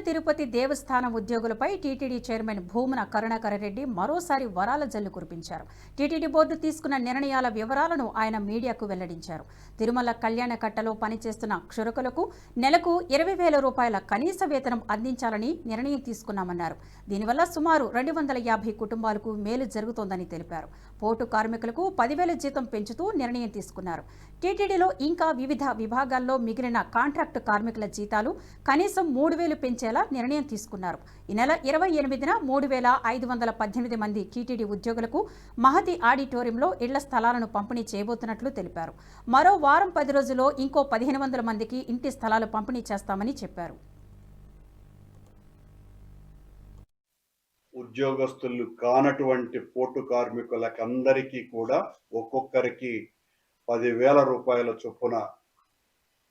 తిరుపతి దేవస్థానం ఉద్యోగులపై TTD chairman Bhumana Karunakar Reddy మరోసారి వరాల జల్లు కురిపించారు. టీటీడీ బోర్డు తీసుకున్న నిర్ణయాల వివరాలను ఆయన మీడియాకు వెల్లడించారు. తిరుమల కళ్యాణకట్టలో పనిచేస్తున్న క్షురకులకు నెలకు 20,000 రూపాయల కనీస వేతనం అందించాలని నిర్ణయం తీసుకున్నామన్నారు. దీనివల్ల సుమారు 250 కుటుంబాలకు మేలు జరుగుతోందని తెలిపారు. పోర్టు కార్మికులకు 10,000 జీతం పెంచుతూ నిర్ణయం తీసుకున్నారు. టీటీడీలో ఇంకా వివిధ విభాగాల్లో మిగిలిన కాంట్రాక్టు కార్మికుల జీతాలు కనీసం 3,000 పెంచేలా నిర్ణయం తీసుకున్నారు. ఈ నెల 28న 3,518 మంది టీటీడీ ఉద్యోగులకు మహతి ఆడిటోరియంలో ఇళ్ల స్థలాలను పంపిణీ చేయబోతున్నట్లు తెలిపారు. మరో వారం 10 రోజుల్లో ఇంకో 1,500 మందికి ఇంటి స్థలాలు పంపిణీ చేస్తామని చెప్పారు. ఉద్యోగస్తులు కానటువంటి పోర్టు కార్మికులకందరికీ కూడా ఒక్కొక్కరికి 10,000 రూపాయల చొప్పున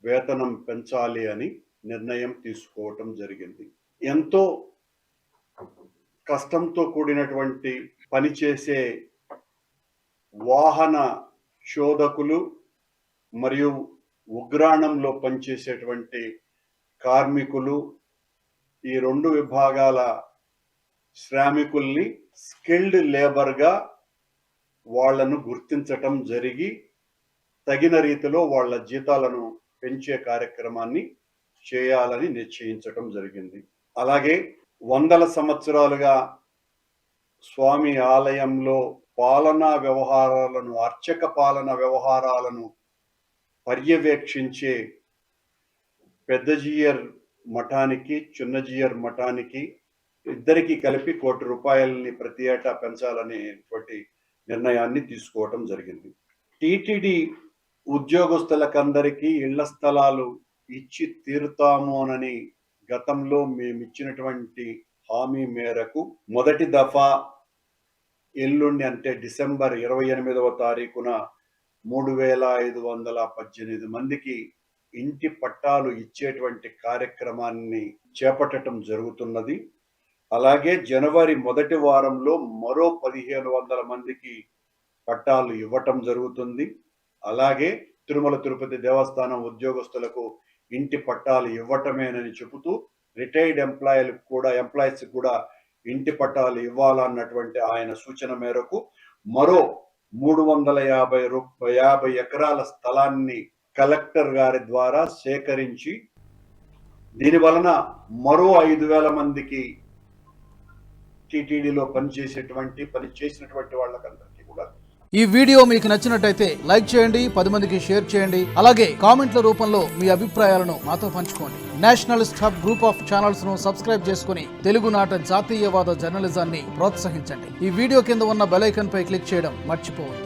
వేతనం పెంచాలి అని నిర్ణయం తీసుకోవటం జరిగింది. ఎంతో కష్టంతో కూడినటువంటి పనిచేసే వాహన శోధకులు మరియు ఉగ్రాణంలో పనిచేసేటువంటి కార్మికులు, ఈ 2 విభాగాల శ్రామికుల్ని స్కిల్డ్ లేబర్గా వాళ్లను గుర్తించటం జరిగి తగిన రీతిలో వాళ్ళ జీతాలను పెంచే కార్యక్రమాన్ని చేయాలని నిశ్చయించటం జరిగింది. అలాగే 100 సంవత్సరాలుగా స్వామి ఆలయంలో పాలనా వ్యవహారాలను, అర్చక పాలన వ్యవహారాలను పర్యవేక్షించే పెద్దజీయర్ మఠానికి, చిన్నజీయర్ మఠానికి ఇద్దరికి కలిపి 1 కోటి రూపాయలని ప్రతి ఏటా పెంచాలనేటువంటి నిర్ణయాన్ని తీసుకోవటం జరిగింది. టీటీడీ ఉద్యోగస్తులకందరికీ ఇళ్ల స్థలాలు ఇచ్చి తీరుతాము అని గతంలో మేమిచ్చినటువంటి హామీ మేరకు మొదటి దఫా ఎల్లుండి అంటే డిసెంబర్ 28వ తారీఖున 3,518 మందికి ఇంటి పట్టాలు ఇచ్చేటువంటి కార్యక్రమాన్ని చేపట్టడం జరుగుతున్నది. అలాగే జనవరి మొదటి వారంలో మరో 1,500 మందికి పట్టాలు ఇవ్వటం జరుగుతుంది. అలాగే తిరుమల తిరుపతి దేవస్థానం ఉద్యోగస్తులకు ఇంటి పట్టాలు ఇవ్వటమేనని చెబుతూ రిటైర్డ్ ఎంప్లాయీస్ కూడా ఇంటి పట్టాలు ఇవ్వాలన్నటువంటి ఆయన సూచన మేరకు మరో 350 ఎకరాల స్థలాన్ని కలెక్టర్ గారి ద్వారా సేకరించి దీని వలన మరో 5,000 మందికి టీటీడీలో పనిచేసినటువంటి వాళ్ళకందరికీ కూడా. ఈ వీడియో మీకు నచ్చినట్టయితే లైక్ చేయండి, 10 మందికి షేర్ చేయండి. అలాగే కామెంట్ల రూపంలో మీ అభిప్రాయాలను మాతో పంచుకోండి. Nationalist hub group of channels ను సబ్స్క్రైబ్ చేసుకుని తెలుగునాట జాతీయవాద జర్నలిజాన్ని ప్రోత్సహించండి. ఈ వీడియో కింద ఉన్న బెల్ ఐకాన్ పై క్లిక్ చేయడం మర్చిపోవద్దు.